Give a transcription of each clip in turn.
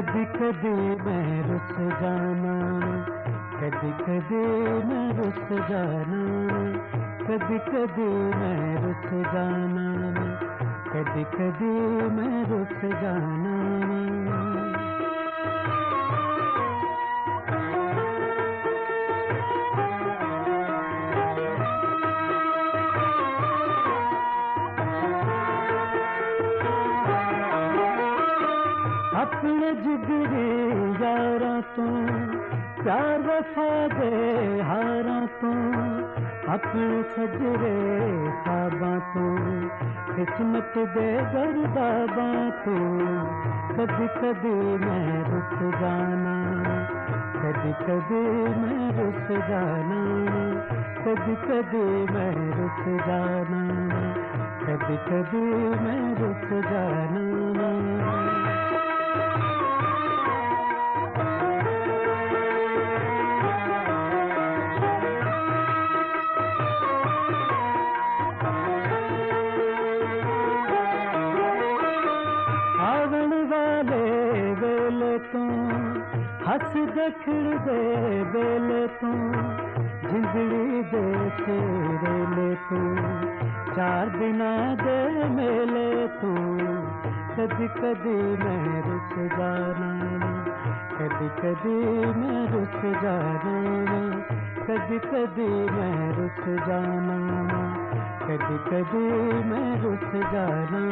कभी कभी मैं रुस जाना, कभी कभी मैं रुस जाना, कभी कभी मैं रुस जाना, कभी कभी मैं रुस जाना। अपने जिगरी यारा तो प्यार वफा दे हारा तो, अपने सजरे ख्वाबा तो किस्मत दे गर्दाबा तो, कभी कभी मैं रुस जाना, कभी कभी मैं रुस जाना, कभी कभी मैं रुस जाना, कभी कभी मैं रुस जाना। तो हंस दखड़ दे बेले तो, जिंदड़ी दे तेरे ले तो, चार दिना दे मेले तो, कभी कभी मैं रुस जाना, कभी कभी मैं रुस जाना, कभी कभी मैं रुस जाना, कभी कभी मैं रुस जाना।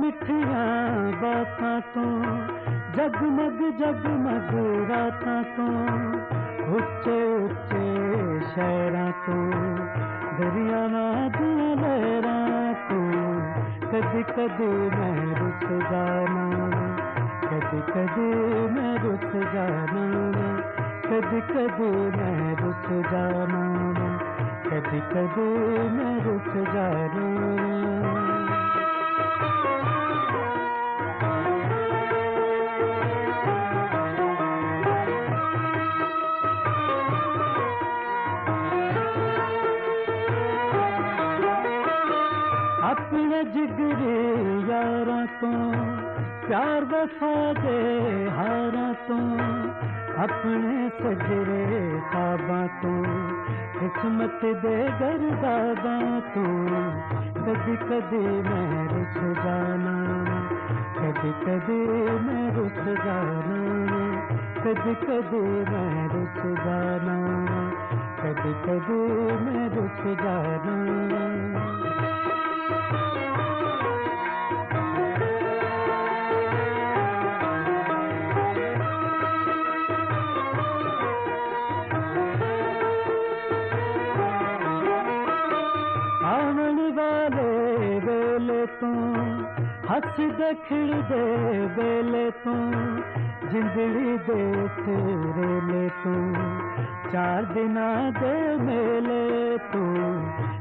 मिठियां बातां तो जगमग जगमग रातां तो, उच्चे उच्चे शहरां तो दरियावां दियां लहरां तो, कभी कभी मैं रुस जाना, कभी कभी मैं रुस जाना, कभी कभी मैं रुस जाना, कभी कभी मैं रुस जाना। अपने जिगरी यारा तो प्यार वफा दे हारा तो, अपने सजरे ख्वाबा तो किस्मत दे गर्दाबा तो, कभी कभी मैं रुस जाना, कभी कभी मैं रुस जाना, कभी कभी मैं रुस जाना, कभी कभी मैं रुस जाना। तो हंस दखड़ दे बेले तो, जिंदड़ी दे तेरे ले तो, चार दिना दे मेले तो,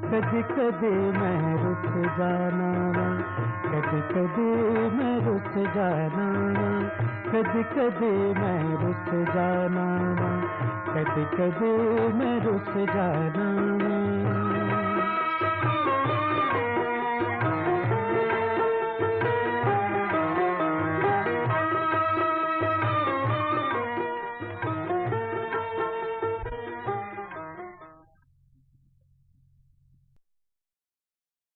कभी कभी मैं रुस जाना, कभी कभी मैं रुस जाना, कभी कभी मैं रुस जाना, कभी कभी मैं रुस जाना।